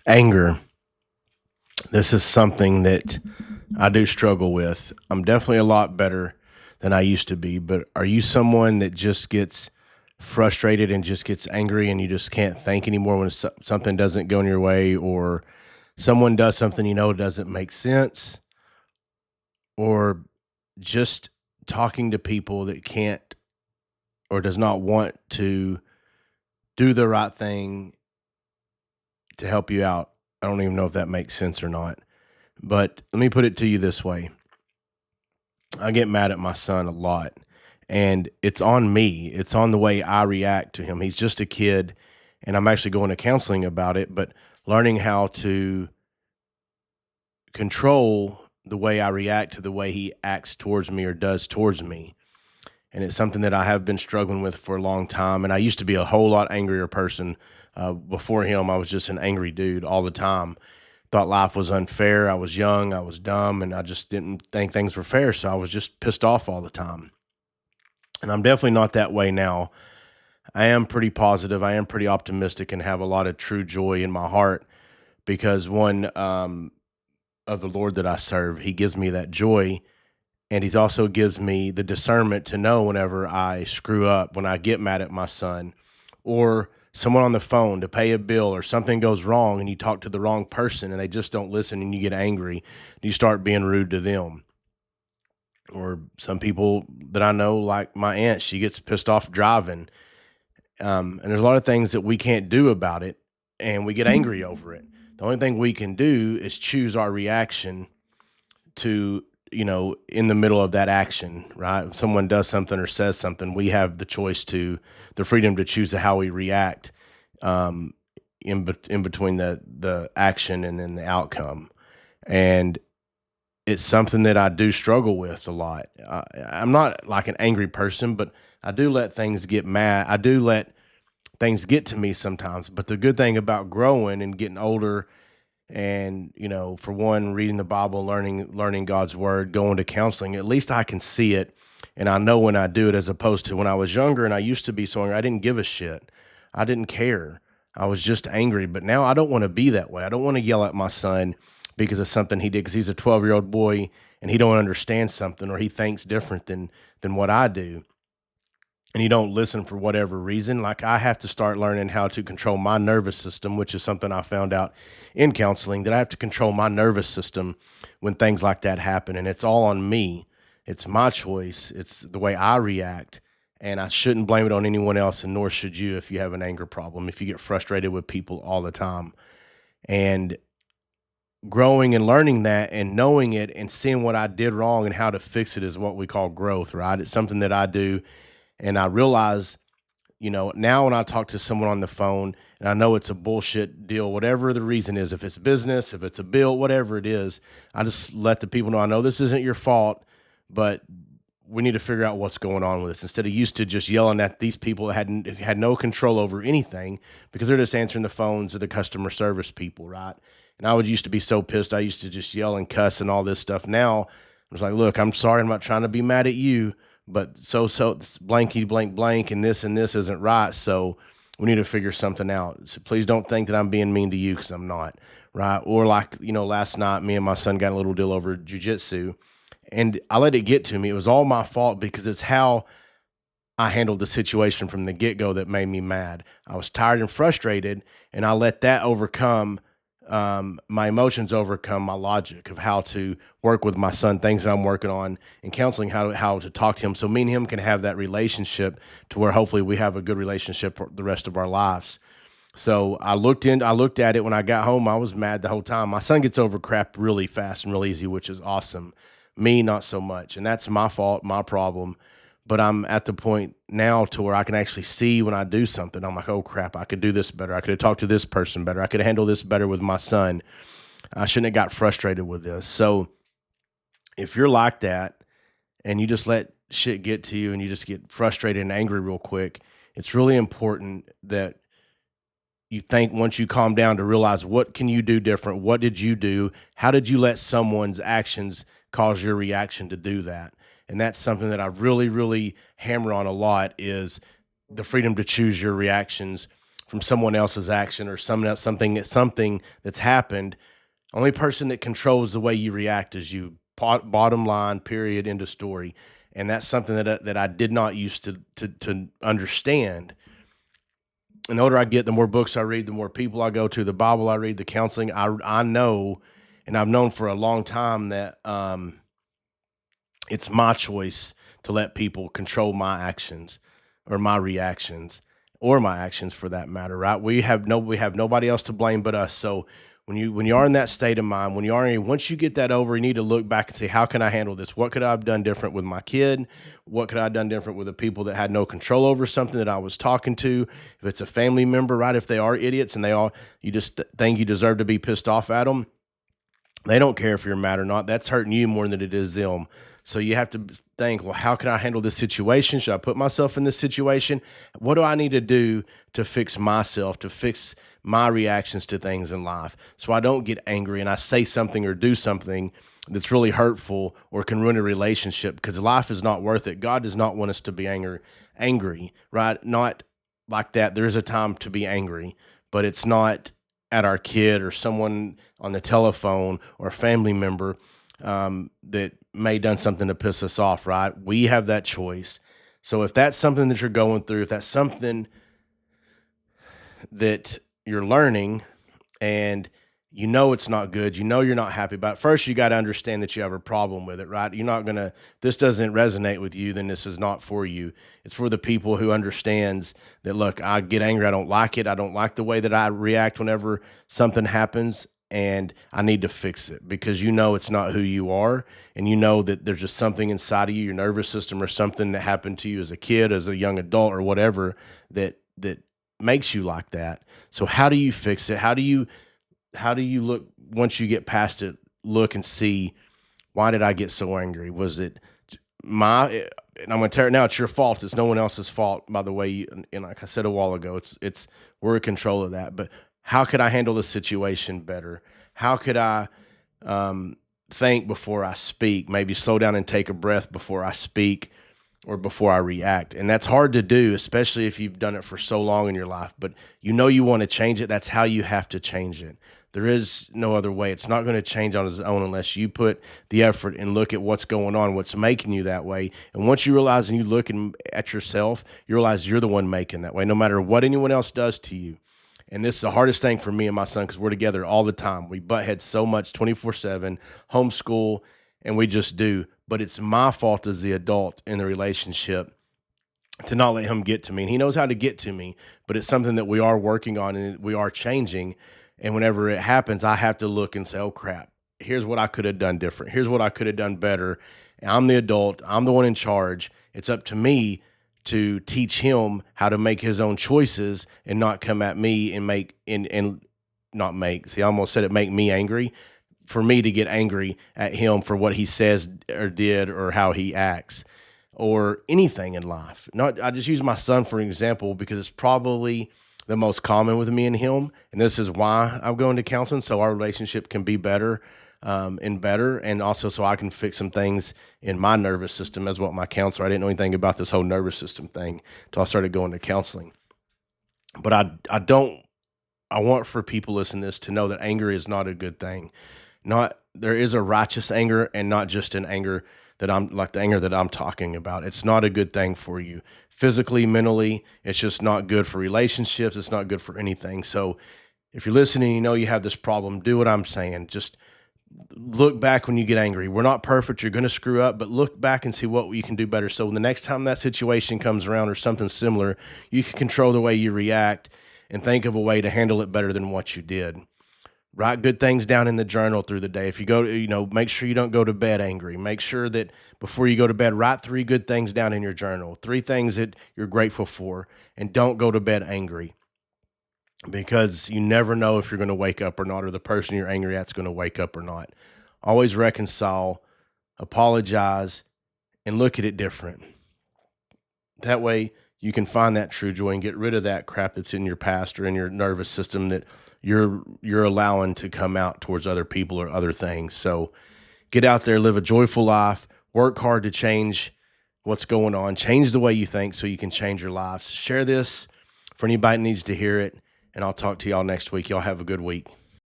Anger. This is something that I do struggle with. I'm definitely a lot better than I used to be, but are you someone that just gets frustrated and just gets angry and you just can't think anymore when something doesn't go in your way, or someone does something doesn't make sense, or just talking to people that can't or does not want to do the right thing to help you out? I don't even know if that makes sense or not. But let me put it to you this way. I get mad at my son a lot, and it's on me. It's on the way I react to him. He's just a kid, and I'm actually going to counseling about it, but learning how to control the way I react to the way he acts towards me or does towards me. And it's something that I have been struggling with for a long time. And I used to be a whole lot angrier person. Before him, I was just an angry dude all the time. Thought life was unfair. I was young, I was dumb, and I just didn't think things were fair. So I was just pissed off all the time. And I'm definitely not that way now. I am pretty positive. I am pretty optimistic and have a lot of true joy in my heart because one of the Lord that I serve, He gives me that joy. And He also gives me the discernment to know whenever I screw up, when I get mad at my son or someone on the phone to pay a bill or something goes wrong and you talk to the wrong person and they just don't listen and you get angry and you start being rude to them. Or some people that I know, like my aunt, she gets pissed off driving. And there's a lot of things that we can't do about it and we get angry over it. The only thing we can do is choose our reaction to, in the middle of that action, right? If someone does something or says something, we have the choice to, the freedom to choose how we react, um, in between the action and then the outcome. And it's something that I do struggle with a lot. I'm not like an angry person, but I do let things get mad. I do let things get to me sometimes. But the good thing about growing and getting older, and for one, reading the Bible, learning God's word, going to counseling, at least I can see it and I know when I do it, as opposed to when I was younger and I used to be so angry. I didn't give a shit. I didn't care. I was just angry. But now I don't want to be that way. I don't want to yell at my son because of something he did, because he's a 12-year-old boy and he don't understand something, or he thinks different than what I do, and you don't listen for whatever reason. Like, I have to start learning how to control my nervous system, which is something I found out in counseling, that I have to control my nervous system when things like that happen. And it's all on me. It's my choice. It's the way I react. And I shouldn't blame it on anyone else. And nor should you if you have an anger problem, if you get frustrated with people all the time. And growing and learning that and knowing it and seeing what I did wrong and how to fix it is what we call growth, right? It's something that I do. And I realize, now when I talk to someone on the phone and I know it's a bullshit deal, whatever the reason is, if it's business, if it's a bill, whatever it is, I just let the people know, I know this isn't your fault, but we need to figure out what's going on with this. Instead of used to just yelling at these people that had no control over anything because they're just answering the phones of the customer service people, right? And I would used to be so pissed. I used to just yell and cuss and all this stuff. Now I was like, look, I'm sorry. I'm not trying to be mad at you, but so blanky blank blank and this isn't right. So we need to figure something out. So please don't think that I'm being mean to you, because I'm not, right? Or like, last night me and my son got in a little deal over jujitsu, and I let it get to me. It was all my fault because it's how I handled the situation from the get go that made me mad. I was tired and frustrated, and I let that overcome, my emotions, overcome my logic of how to work with my son, things that I'm working on in counseling, how to talk to him, so me and him can have that relationship to where hopefully we have a good relationship for the rest of our lives. So I looked at it when I got home. I was mad the whole time. My son gets over crap really fast and real easy, which is awesome. Me, not so much. And that's my fault, my problem. But I'm at the point now to where I can actually see when I do something. I'm like, oh crap, I could do this better. I could have talked to this person better. I could handle this better with my son. I shouldn't have got frustrated with this. So if you're like that and you just let shit get to you and you just get frustrated and angry real quick, it's really important that you think, once you calm down, to realize, what can you do different? What did you do? How did you let someone's actions cause your reaction to do that? And that's something that I really, really hammer on a lot, is the freedom to choose your reactions from someone else's action or something that's happened. Only person that controls the way you react is you. Bottom line, period, end of story. And that's something that I did not used to understand. And the older I get, the more books I read, the more people I go to, the Bible I read, the counseling. I know, and I've known for a long time that it's my choice to let people control my actions or my reactions or my actions for that matter, right? We have nobody else to blame but us. So when you are in that state of mind, once you get that over, you need to look back and say, how can I handle this? What could I have done different with my kid? What could I have done different with the people that had no control over something that I was talking to? If it's a family member, right? If they are idiots and you just think you deserve to be pissed off at them, they don't care if you're mad or not. That's hurting you more than it is them. So you have to think, well, how can I handle this situation? Should I put myself in this situation? What do I need to do to fix myself, to fix my reactions to things in life so I don't get angry and I say something or do something that's really hurtful or can ruin a relationship, because life is not worth it. God does not want us to be angry, right? Not like that. There is a time to be angry, but it's not at our kid or someone on the telephone or a family member that may done something to piss us off, right? We have that choice. So if that's something that you're going through, if that's something that you're learning and you know it's not good, you know you're not happy about it, first you got to understand that you have a problem with it, right? You're not going to, this doesn't resonate with you, then this is not for you. It's for the people who understands that, look, I get angry, I don't like it, I don't like the way that I react whenever something happens, and I need to fix it, because you know it's not who you are, and you know that there's just something inside of you, your nervous system, or something that happened to you as a kid, as a young adult, or whatever, that makes you like that. So how do you fix it? How do you look once you get past it, look and see, why did I get so angry? Was it and I'm going to tell you now, it's your fault. It's no one else's fault, by the way. And like I said a while ago, we're in control of that. But how could I handle the situation better? How could I think before I speak? Maybe slow down and take a breath before I speak or before I react. And that's hard to do, especially if you've done it for so long in your life. But you know you want to change it. That's how you have to change it. There is no other way. It's not going to change on its own unless you put the effort and look at what's going on, what's making you that way. And once you realize and you look at yourself, you realize you're the one making that way, no matter what anyone else does to you. And this is the hardest thing for me and my son, because we're together all the time. We butt heads so much 24/7, homeschool, and we just do. But it's my fault as the adult in the relationship to not let him get to me. And he knows how to get to me, but it's something that we are working on and we are changing. And whenever it happens, I have to look and say, oh crap, here's what I could have done different. Here's what I could have done better. And I'm the adult. I'm the one in charge. It's up to me to teach him how to make his own choices and not come at me and not make, see, I almost said it, make me angry, for me to get angry at him for what he says or did or how he acts or anything in life. I just use my son for an example because it's probably the most common with me and him. And this is why I'm going to counseling, so our relationship can be better and better. And also so I can fix some things in my nervous system as well. My counselor, I didn't know anything about this whole nervous system thing until I started going to counseling. But I want for people listening to this to know that anger is not a good thing. There is a righteous anger, and not just an anger that I'm like the anger that I'm talking about. It's not a good thing for you physically, mentally. It's just not good for relationships. It's not good for anything. So if you're listening, you know you have this problem, do what I'm saying. Just look back when you get angry. We're not perfect. You're going to screw up, but look back and see what you can do better. So the next time that situation comes around or something similar, you can control the way you react and think of a way to handle it better than what you did. Write good things down in the journal through the day. If you go to, make sure you don't go to bed angry. Make sure that before you go to bed, write 3 good things down in your journal, 3 things that you're grateful for, and don't go to bed angry, because you never know if you're going to wake up or not, or the person you're angry at is going to wake up or not. Always reconcile, apologize, and look at it different. That way you can find that true joy and get rid of that crap that's in your past or in your nervous system that you're allowing to come out towards other people or other things. So get out there, live a joyful life, work hard to change what's going on, change the way you think so you can change your lives. Share this for anybody that needs to hear it. and I'll talk to y'all next week. Y'all have a good week.